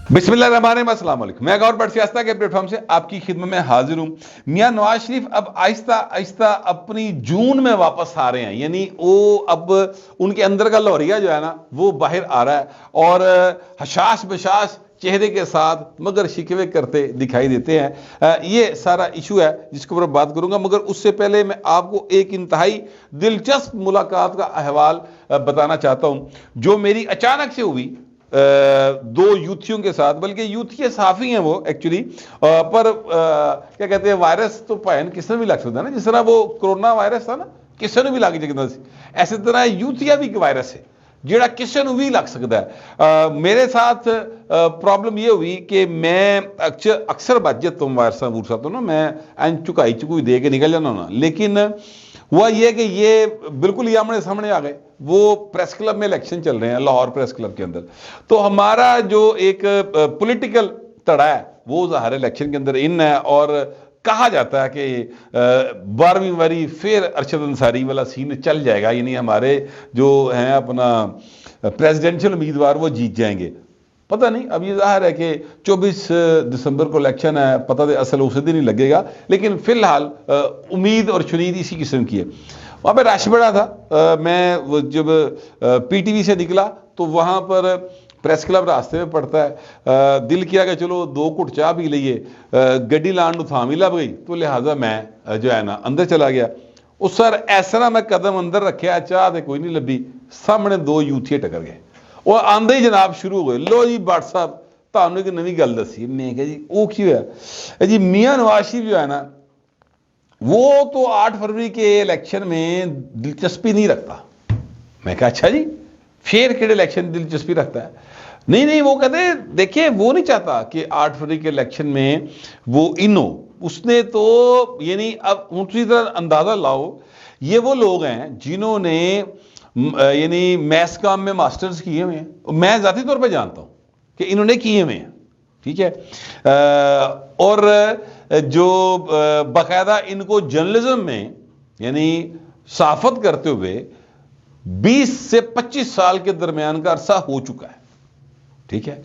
बिस्मिल्लाहिर्रहमानिर्रहीम, अस्सलाम वालेकुम। मैं गौर बट सियासत के प्लेटफॉर्म से आपकी खिदमत में हाजिर हूँ। मियां नवाज शरीफ अब आहिस्ता आहिस्ता अपनी जून में वापस आ रहे हैं, यानी वो अब उनके अंदर का लौरिया जो है ना वो बाहर आ रहा है और हशाश बशाश चेहरे के साथ मगर शिकवे करते दिखाई देते हैं। ये सारा इशू है जिसके ऊपर बात करूंगा, मगर उससे पहले मैं आपको एक इंतहाई दिलचस्प मुलाकात का अहवाल बताना चाहता हूँ जो मेरी अचानक से हुई दो यूथियों के साथ। बल्कि यूथी सहाफ़ी हैं वो एक्चुअली, पर क्या कहते हैं, वायरस तो भैन किसी ने भी लग सकता है ना, जिस तरह वो कोरोना वायरस था ना किसी ने भी लग सकता सी, ऐसे तरह यूथिया भी एक वायरस है ਜਿਹੜਾ ਕਿਸੇ ਨੂੰ ਵੀ ਲੱਗ ਸਕਦਾ ਹੈ। ਮੇਰੇ साथ प्रॉब्लम ये हुई कि मैं अक्सर बच जाता हूँ वायरसा वूरसा तो ना, मैं एन चुकाई दे के निकल जाना होना। लेकिन हुआ ये कि ये बिल्कुल ही आमने सामने आ गए। वो प्रेस क्लब में इलेक्शन चल रहे हैं, लाहौर प्रेस क्लब के अंदर। तो हमारा जो एक पॉलिटिकल तड़ा है वो ज़ाहिर इलेक्शन के अंदर इन है, और कहा जाता है कि 12वीं बारी फिर अरशद अंसारी वाला सीन चल जाएगा, यानी हमारे जो हैं अपना प्रेसिडेंशियल उम्मीदवार वो जीत जाएंगे। पता नहीं, अब ये जाहिर है कि 24 दिसंबर को इलेक्शन है, पता तो असल उस दिन ही लगेगा, लेकिन फिलहाल उम्मीद और शुनीद इसी किस्म की है। वहाँ पे रश बड़ा था। मैं जब पीटीवी से निकला तो वहाँ पर प्रेस क्लब रास्ते में पड़ता है। दिल किया कि चलो 2 घुट चाह पी लीए, गड्डी लाने थाम ही लभ गई, तो लिहाजा मैं जो है ना अंदर चला गया। उस सर ऐसा मैं कदम अंदर रखा, चाह तो कोई नहीं लभी, सामने 2 यूथिये टकर गए और आंदे ही जनाब शुरू हो गए, लो जी भट्ट साहब तुहानू एक नवी गल दसी। मैं कहा जी वो की होया जी, मियां नवाज शरीफ जो है ना वो तो 8 फरवरी के इलेक्शन में दिलचस्पी नहीं रखता। मैं कहा अच्छा जी, फिर केड़े इलेक्शन दिलचस्पी रखता है? नहीं, वो कहते देखिए वो नहीं चाहता कि 8 फरवरी के इलेक्शन में वो इन हो। उसने तो यानी अब उसी तरह अंदाजा लाओ, ये वो लोग हैं जिन्होंने यानी मैथ्स काम में मास्टर्स किए हुए हैं। मैं ज़ाती तौर पे जानता हूँ कि इन्होंने किए हुए हैं, ठीक है। और जो बाकायदा इनको जर्नलिज्म में यानी सहाफत करते हुए 20 से 25 साल के दरमियान का अरसा हो चुका है, ठीक है।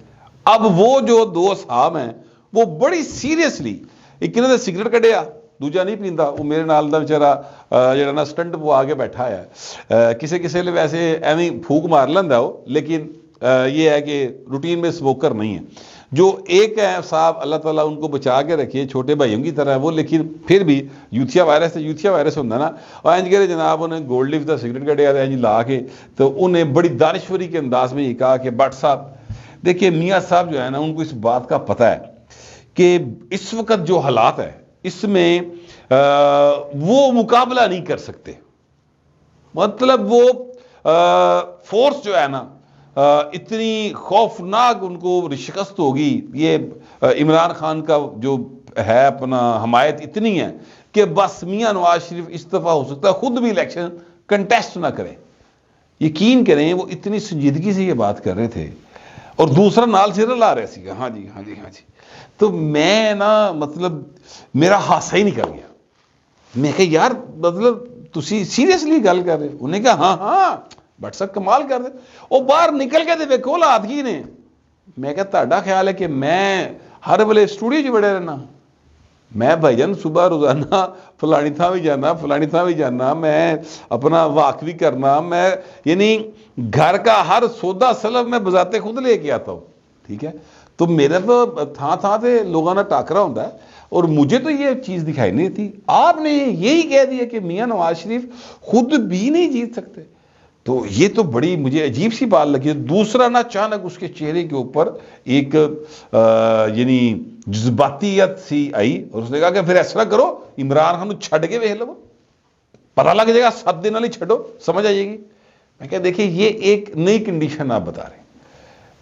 अब वो जो 2 साहब हैं वो बड़ी सीरियसली, एक ने सिगरेट कढ़िया, दूजा नहीं पींदा, वो मेरे नाल दा बेचारा ਜਿਹੜਾ ना स्टंट पवा के बैठा है। किसी किसी लिए वैसे एवं फूक मार लेंदा वो, लेकिन ये है कि रूटीन में स्मोकर नहीं है। जो एक है साहब, अल्लाह ताला उनको बचा के रखिए, छोटे भाइयों की तरह वो, लेकिन फिर भी यूथिया वायरस होंदा ना, और इंज करे जनाब उन्हें गोल्ड लिफ का सिगरेट कढ़िया इंज ला के, तो उन्हें बड़ी दानिश्वरी के अंदाज में ये कहा कि भट्ट साहब देखिए, मियाँ साहब जो है ना उनको इस बात का पता है कि इस वक्त जो हालात है इसमें वो मुकाबला नहीं कर सकते। मतलब वो फोर्स जो है ना इतनी खौफनाक उनको शिकस्त होगी, ये इमरान खान का जो है अपना हमायत इतनी है कि बस मियां नवाज शरीफ इस दफा हो सकता है खुद भी इलेक्शन कंटेस्ट ना करें। यकीन करें वो इतनी संजीदगी से ये बात कर रहे थे, और दूसरा नाल सिर ला रहे थे, हाँ जी हाँ जी हाँ जी। तो मैं ना मतलब मेरा हासा ही निकल गया। मैं कहा यार मतलब तुसी सीरियसली गल कर रहे हो? उन्हें कहा हाँ भट्ट साहब कमाल कर दे, वो बाहर निकल के देखो हालात की ने। मैं क्या तुहाडा ख्याल है कि मैं हर वेले स्टूडियो च बड़े रहना? मैं भाईजान सुबह रोजाना फलानी थां भी जाना, फलानी थां भी जाना, मैं अपना वाक भी करना, मैं यानी घर का हर सौदा सलब मैं बजाते खुद लेके आता हूँ, ठीक है। तो मेरा तो थां थां से लोगों ने टाकरा होता है, और मुझे तो ये चीज़ दिखाई नहीं थी। आपने यही कह दिया कि मियां नवाज शरीफ खुद भी नहीं जीत सकते, तो ये तो बड़ी मुझे अजीब सी बात लगी। दूसरा ना अचानक उसके चेहरे के ऊपर एक यानी जज्बातियत सी आई, और उसने कहा कि फिर ऐसा करो इमरान खान छड़ के वेख लो, पता लग जाएगा 7 दिन वाली छड़ो, समझ आ जाएगी। मैं क्या देखिए ये एक नई कंडीशन आप बता रहे हैं।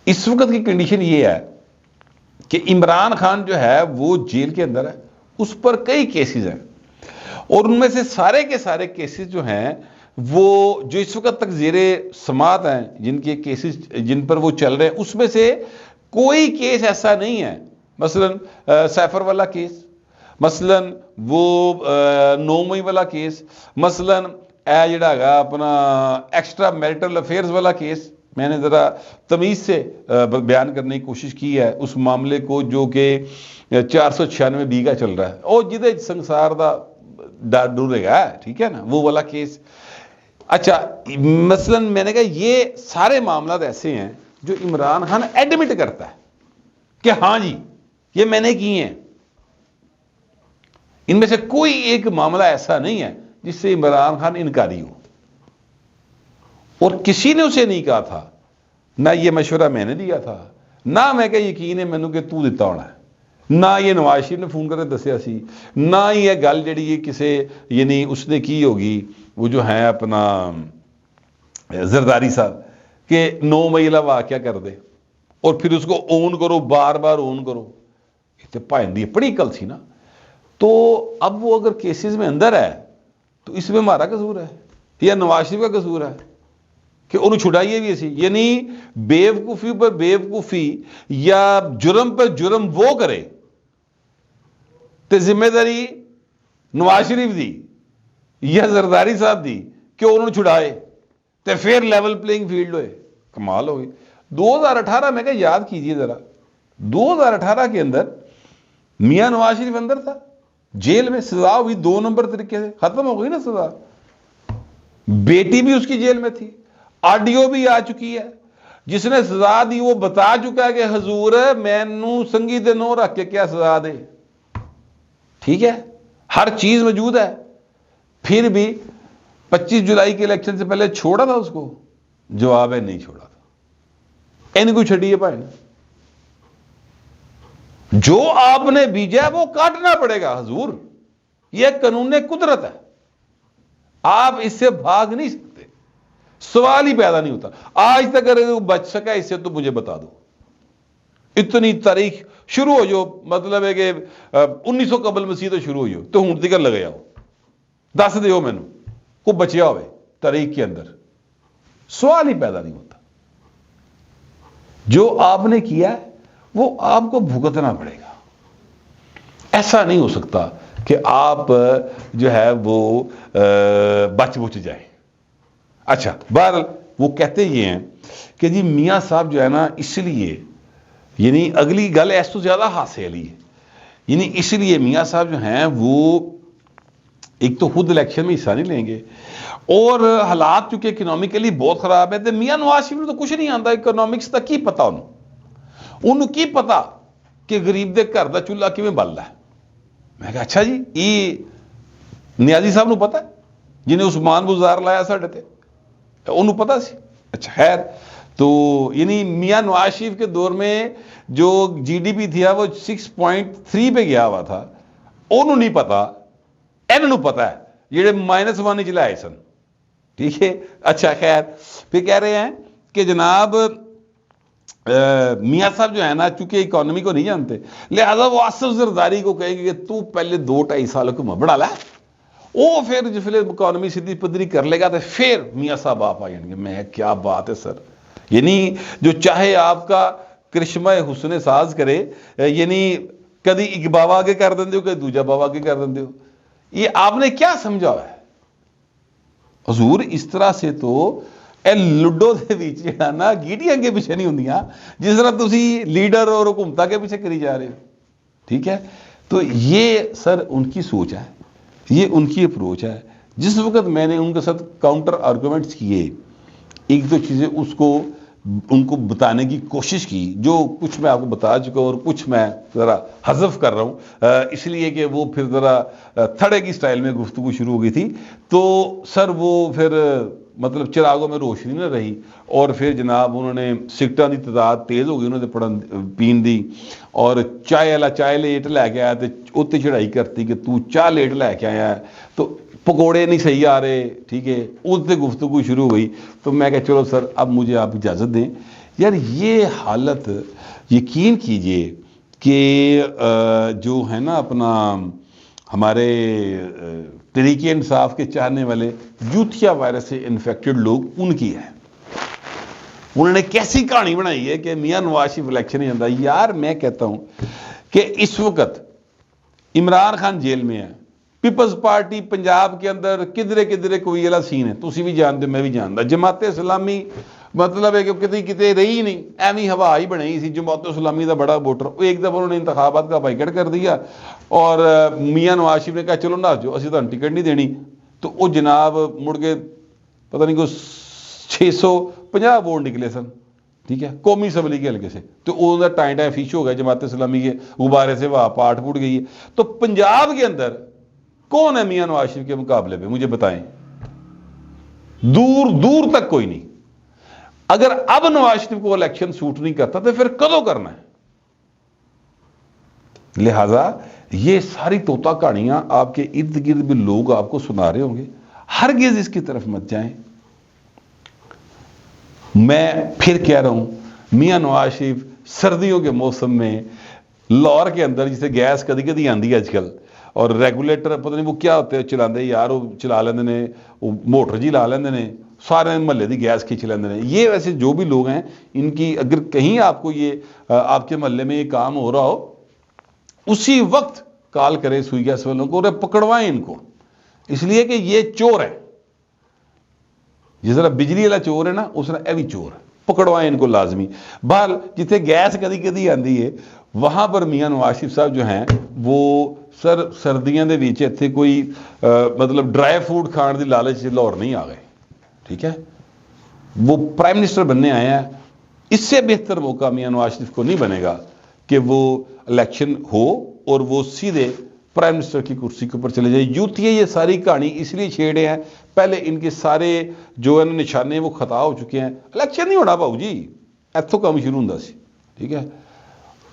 इस वक्त की कंडीशन ये है कि इमरान खान जो है वो जेल के अंदर है, उस पर कई केसेस हैं, और उनमें से सारे के सारे केसेस जो हैं वो जो इस वक्त तक जेरे समात हैं, जिनके केसेस जिन पर वो चल रहे हैं, उसमें से कोई केस ऐसा नहीं है, मसलन सैफर वाला केस, मसलन वो 9 मई वाला केस, मसलन जड़ा अपना एक्स्ट्रा मैरिटल अफेयर्स वाला केस, میں نے ذرا تمیز سے بیان کرنے کی کوشش کی ہے اس معاملے کو جو کہ 496 کا چل رہا ہے اور جدے سنسار دا ڈرے گا، ٹھیک ہے نا، وہ والا کیس۔ اچھا مثلا میں نے کہا یہ سارے معاملات ایسے ہیں جو عمران خان ایڈمٹ کرتا ہے کہ ہاں جی یہ میں نے کی ہیں، ان میں سے کوئی ایک معاملہ ایسا نہیں ہے جس سے عمران خان انکاری ہو، اور کسی نے اسے نہیں کہا تھا، نہ یہ مشورہ میں نے دیا تھا، نہ میں کہ یقین ہے مینوں کہ تو دیتا ہونا ہے، نہ یہ نواز شریف نے فون کر کے دسیا سی، نہ یہ گل جڑی یہ کسے یعنی اس نے کی ہوگی وہ جو ہیں اپنا زرداری صاحب کہ 9 مئی والا واقعہ کر دے اور پھر اس کو اون کرو، بار بار اون کرو، یہ تو پائندی بڑی کل سی نا۔ تو اب وہ اگر کیسز میں اندر ہے تو اس میں ہمارا قصور ہے یا نواز شریف کا قصور ہے کہ انہوں چھڑائیے بھی ایسی، یعنی بیوقوفی پر بیوقوفی یا جرم پر جرم وہ کرے تو ذمہ داری نواز شریف دی یا زرداری صاحب دی کہ انہوں نے چھڑائے تو پھر لیول پلینگ فیلڈ ہوئے، کمال ہوئی۔ 2018 میں کہ یاد کیجئے ذرا، 2018 کے اندر میاں نواز شریف اندر تھا، جیل میں، سزا ہوئی 2 نمبر طریقے سے ختم ہو گئی نا سزا، بیٹی بھی اس کی جیل میں تھی، آڈیو بھی آ چکی ہے، جس نے سزا دی وہ بتا چکا ہے کہ حضور مینوں سنگی دے نو رکھ کے کیا سزا دے، ٹھیک ہے، ہر چیز موجود ہے، پھر بھی 25 جولائی کے الیکشن سے پہلے چھوڑا تھا اس کو، جواب ہے نہیں چھوڑا تھا، ان کو چھڑیے بھائی، جو آپ نے بیجا ہے وہ کاٹنا پڑے گا حضور، یہ قانون قدرت ہے، آپ اس سے بھاگ نہیں سکتے، سوال ہی پیدا نہیں ہوتا۔ آج تک اگر بچ سکا اس سے تو مجھے بتا دو، اتنی تاریخ شروع ہو جو مطلب ہے کہ 1900 قبل مسیح تو شروع ہوئی ہو تو ہوں تک لگیا ہو، دس دیو مینوں کو بچیا ہوئے تاریخ کے اندر، سوال ہی پیدا نہیں ہوتا۔ جو آپ نے کیا ہے وہ آپ کو بھگتنا پڑے گا، ایسا نہیں ہو سکتا کہ آپ جو ہے وہ بچ جائیں۔ اچھا بہرحال وہ کہتے یہ ہیں کہ جی میاں صاحب جو ہے نا اس لیے یعنی اگلی گل اس تو زیادہ ہاسے والی ہے، یعنی اس لیے میاں صاحب جو ہیں وہ ایک تو خود الیکشن میں حصہ نہیں لیں گے، اور حالات چونکہ اکنامیکلی بہت خراب ہے، تو میاں نواز شریف تو کچھ نہیں آتا اکنامکس کا، کی پتا انہوں کی پتا کہ غریب دے گھر دا چولہا کیویں بل رہا ہے۔ میں کہا اچھا جی یہ نیازی صاحب نو پتا ہے جنہیں عثمان بزار لایا ساڈے تے، انہوں پتا سی؟ اچھا خیر، تو یعنی میاں نواز شریف کے دور میں جو جی ڈی پی تھا وہ 6.3 پہ گیا ہوا تھا، انہوں نہیں پتا، انہوں پتا ہے جڑے -1 چلائے سن، ٹھیک ہے۔ اچھا خیر، پھر کہہ رہے ہیں کہ جناب میاں صاحب جو ہے نا چونکہ اکانومی کو نہیں جانتے، لہذا وہ آصف زرداری کو کہے گے کہ تو پہلے 2-2.5 سال کو بڑھا لے، وہ پھر جس ویلے اکانومی سیدھی پدری کر لے گا تو پھر میاں صاحب آپ آ جائیں گے۔ میں کیا بات ہے سر، یعنی جو چاہے آپ کا کرشمہ حسن ساز کرے، یعنی کدی ایک بابا آگے کر دیں ہو، کدی دوجا بابا آگے کر دیں ہو، یہ آپ نے کیا سمجھا ہے حضور؟ اس طرح سے تو اے لڈو دے وچ جڑا نا گیٹیاں کے پیچھے نہیں ہوندیاں جس طرح تسی لیڈر اور حکومتاں کے پیچھے کری جا رہے ہو، ٹھیک ہے۔ تو یہ سر ان کی سوچ ہے، یہ ان کی اپروچ ہے۔ جس وقت میں نے ان کے ساتھ کاؤنٹر آرگومنٹس کیے، ایک دو چیزیں اس کو ان کو بتانے کی کوشش کی، جو کچھ میں آپ کو بتا چکا ہوں اور کچھ میں ذرا حذف کر رہا ہوں اس لیے کہ وہ پھر ذرا تھڑے کی سٹائل میں گفتگو شروع ہو گئی تھی، تو سر وہ پھر مطلب چراغوں میں روشنی نہ رہی، اور پھر جناب انہوں نے سگٹاں دی تعداد تیز ہو گئی، انہوں نے پڑھن پین دی، اور چائے والا چائے لیٹ لے کے آیا تو اتنے چڑھائی کرتی کہ تو چاہ لیٹ لے کے آیا ہے، تو پکوڑے نہیں صحیح آ رہے، ٹھیک ہے، اس سے گفتگو شروع ہوئی۔ تو میں کہا چلو سر اب مجھے آپ اجازت دیں۔ یار یہ حالت یقین کیجئے کہ جو ہے نا اپنا ہمارے تحریک انصاف کے چاہنے والے یوتھیا وائرس سے انفیکٹڈ لوگ ان کی ہے، انہوں نے کیسی کہانی بنائی ہے کہ میاں نواز شریف الیکشن نہیں آتا۔ یار میں کہتا ہوں کہ اس وقت عمران خان جیل میں ہے، پیپلز پارٹی پنجاب کے اندر کدھرے کدھرے کوئی والا سین ہے، تسی بھی جانتے میں بھی جانتا، جماعت اسلامی मतलब है कि कितनी कितने रही ही नहीं, एवं हवा ही बनी सी। जमात इस्लामी का बड़ा वोटर, वो एक दफ़ा उन्होंने इंतखाबात का बाइकआउट कर दिया और मियाँ नवाज शरीफ ने कहा चलो ना जो, असी तो टिकट नहीं देनी। तो वो जनाब मुड़ के पता नहीं कोई 650 वोट निकले सन, ठीक है, कौमी असम्बली के हल्के से। तो वो टाइम फिश हो गया जमात इस्लामी के गुब्बारे से, वहाँ पाट फूट गई है। तो पंजाब के अंदर कौन है मियाँ नवाज शरीफ के मुकाबले पे, मुझे बताएं। दूर दूर तक कोई नहीं। अगर अब नवाज शरीफ को इलेक्शन सूट नहीं करता तो फिर कदों करना है। लिहाजा ये सारी तोता कहानियां आपके इर्द गिर्द भी लोग आपको सुना रहे होंगे, हरगिज इसकी तरफ मत जाएं। मैं फिर कह रहा हूं, मियां नवाज शरीफ सर्दियों के मौसम में लाहौर के अंदर जिसे गैस कदी कदी आती है आजकल, और रेगुलेटर पता नहीं वो क्या होते हैं चलाते यार, वो चला लेंगे ने, वो मोटर जी ला लेंगे ने, सारे महल्ले की गैस खींच लेंगे ने। ये वैसे जो भी लोग हैं इनकी, अगर कहीं आपको ये आपके महल्ले में ये काम हो रहा हो, उसी वक्त कॉल करें सुई गैस वालों को और पकड़वाएं इनको, इसलिए कि ये चोर है। जिस तरह बिजली वाला चोर है ना, उस तरह यह भी चोर है, पकड़वाएं इनको लाजमी। बहर जिथे गैस कदी कदी आती है वहां पर मियाँ नवाज शरीफ साहब जो हैं वो सर्दियों के बीच इत्थे कोई मतलब ड्राई फ्रूट खाने की लालच लाहौर नहीं आ गए, ठीक है। वो प्राइम मिनिस्टर बनने आए हैं, इससे बेहतर मौका मियाँ नवाज शरीफ को नहीं बनेगा कि वो इलेक्शन हो और वो सीधे प्राइम मिनिस्टर की कुर्सी के ऊपर चले जाए। यूथिए ये सारी कहानी इसलिए छेड़े हैं, पहले इनके सारे जो है निशाने वो खता हो चुके हैं। इलेक्शन नहीं होना भाऊ जी, इतों काम शुरू होंदा सी, ठीक है।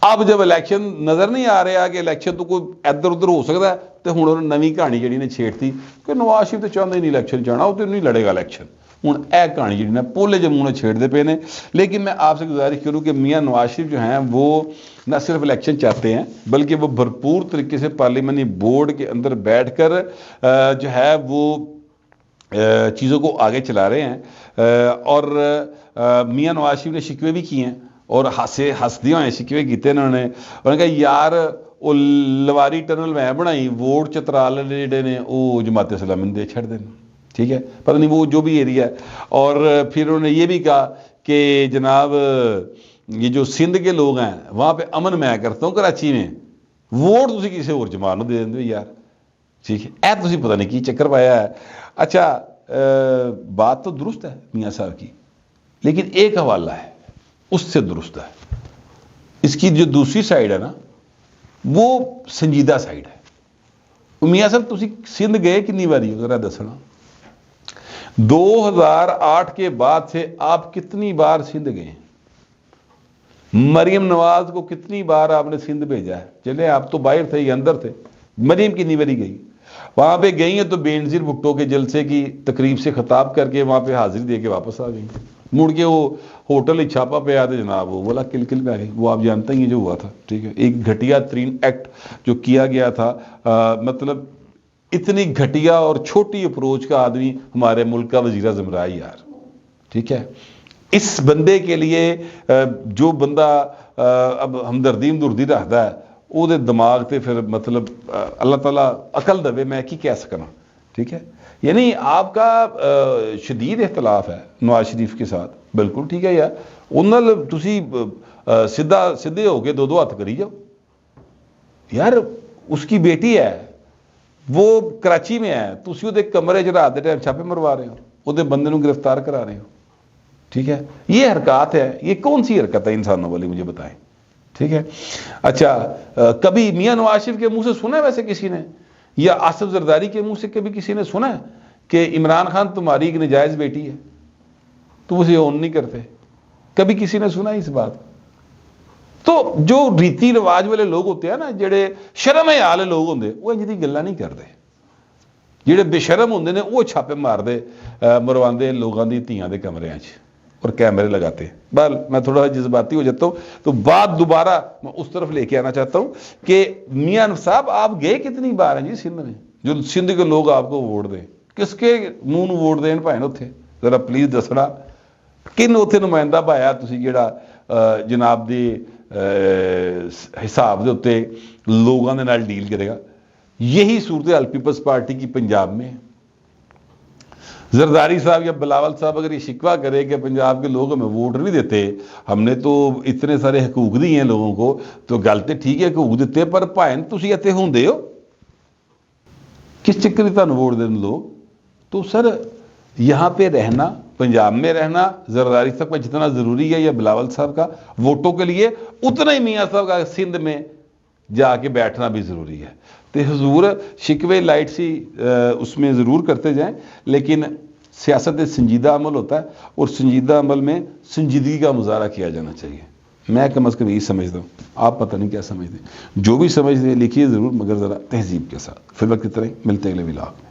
अब जब इलेक्शन नज़र नहीं आ रहा कि इलेक्शन तो कोई इधर उधर हो सकता है, तो हुण उन्होंने नवी कहानी जी ने छेड़ती कि नवाज शरीफ तो चाहते ही नहीं इलेक्शन जाना, वो तो नहीं लड़ेगा इलेक्शन। हुण यह कहानी जी ने पोले जमू ने छेड़ते पे ने। लेकिन मैं आपसे गुजारिश करूँ कि मियाँ नवाज शरीफ जो हैं वो न सिर्फ इलेक्शन चाहते हैं, बल्कि वो भरपूर तरीके से पार्लियामानी बोर्ड के अंदर बैठ कर जो है वो चीज़ों को आगे चला रहे हैं। और मियाँ नवाज शरीफ ने शिकवे भी किए हैं और हंसदे हुए शिकवे किए उन्होंने। उन्होंने कहा यार वो लवारी टनल मैं बनाई, वोट चतराल जेडे ने वो जमात इस्लामी दे छड़ दें, ठीक है, पता नहीं वो जो भी एरिया है। और फिर उन्होंने ये भी कहा कि जनाब ये जो सिंध के लोग हैं वहाँ पे अमन मैं करता हूँ कराची में, वोट तुम किसी और जमात दे देंगे यार, ठीक है। ऐ तुम पता नहीं की चक्कर पाया है। अच्छा बात तो दुरुस्त है मियाँ साहब की, लेकिन एक हवाला है उससे दुरुस्त है। इसकी जो दूसरी साइड है ना, वो संजीदा साइड है। मियाँ साहब तुम सिंध गए कितनी बारी जरा दसना, 2008 के बाद से आप कितनी बार सिंध गए? मरियम नवाज को कितनी बार आपने सिंध भेजा है? चले आप तो बाहर थे या अंदर थे, मरियम कितनी बारी गई? वहां पे गई है तो बेनजीर भुट्टो के जलसे की तकरीब से खिताब करके वहां पे हाजिरी दे के वापस आ गई। मुड़ के वो होटल ही छापा पे आते जनाब, वो बोला किल पे आ गई। वो आप जानते ही जो हुआ था, ठीक है। एक घटिया तरीन एक्ट जो किया गया था, मतलब इतनी घटिया और छोटी अप्रोच का आदमी हमारे मुल्क का वजीर आज़म रहा है यार, ठीक है। इस बंदे के लिए जो बंदा अब हमदर्दी हमदुर्दी रखता है वो दिमाग से फिर मतलब अल्लाह ताला अकल दवे, मैं की कह सकना, ठीक है। यानी आपका शदीद इख्तलाफ है नवाज शरीफ के साथ, बिल्कुल ठीक है यार, उन्होंने तुसी सीधे हो के दो हाथ करी जाओ यार। उसकी बेटी है वो कराची में है, तुसी उहदे कमरे च रात के टाइम छापे मरवा रहे हो, उहदे बंदे को गिरफ्तार करा रहे हो, ठीक है। ये हरकत है, ये कौन सी हरकत है इंसानों वाली, मुझे बताएं, ठीक है। अच्छा कभी मियाँ नवाज शरीफ के मुंह से सुना है वैसे किसी ने, या आसिफ जरदारी के मुंह से कभी किसी ने सुना है कि इमरान खान तुम्हारी एक नजायज बेटी है, तुम उसे ओन नहीं करते? कभी किसी ने सुना इस बात? तो जो रीति रिवाज वाले लोग होते हैं ना, जेड़े शर्म हया वाले लोग होंगे, वो इंज दी गल्लां नहीं करते। जेड़े बेशरम होंगे ने वो छापे मारते मरवाते लोगों की धियां के कमरियां और कैमरे लगाते। बल मैं थोड़ा जज्बाती हो जाता हूँ, तो बात दोबारा मैं उस तरफ लेके आना चाहता हूँ कि मियाँ साहब आप गए कितनी बार हैं जी सिंध में, जो सिंध के लोग आपको वोट दें? किसके मुंह वोट देन भाएं उत्थे, जरा प्लीज़ दसना किन उत्थे नुमाइंदा पाया तुसीं जिहड़ा जनाब दे हिसाब के उत्ते लोगों के नाल डील करेगा। यही सूरत हाल पीपल्स पार्टी की पंजाब में है। زرداری صاحب یا بلاول صاحب اگر یہ شکوہ کرے کہ پنجاب کے لوگ ہمیں ووٹ نہیں دیتے، ہم نے تو اتنے سارے حقوق دیے ہیں لوگوں کو، تو گل تے ٹھیک ہے حقوق دیتے پر بھائن تسی اتنے ہوندے ہو کس چکر تمہیں ووٹ دین لوگ؟ تو سر یہاں پہ رہنا، پنجاب میں رہنا زرداری صاحب کا جتنا ضروری ہے یا بلاول صاحب کا ووٹوں کے لیے، اتنا ہی میاں صاحب کا سندھ میں جا کے بیٹھنا بھی ضروری ہے۔ تو حضور شکوے لائٹ سی اس میں ضرور کرتے جائیں، لیکن سیاست سنجیدہ عمل ہوتا ہے اور سنجیدہ عمل میں سنجیدگی کا مظاہرہ کیا جانا چاہیے۔ میں کم از کم یہی سمجھتا ہوں، آپ پتہ نہیں کیا سمجھتے ہیں، جو بھی سمجھتے ہیں لکھیے ضرور، مگر ذرا تہذیب کے ساتھ۔ فی الوقت کی طرح ملتے ہیں اگلے ولاگ میں۔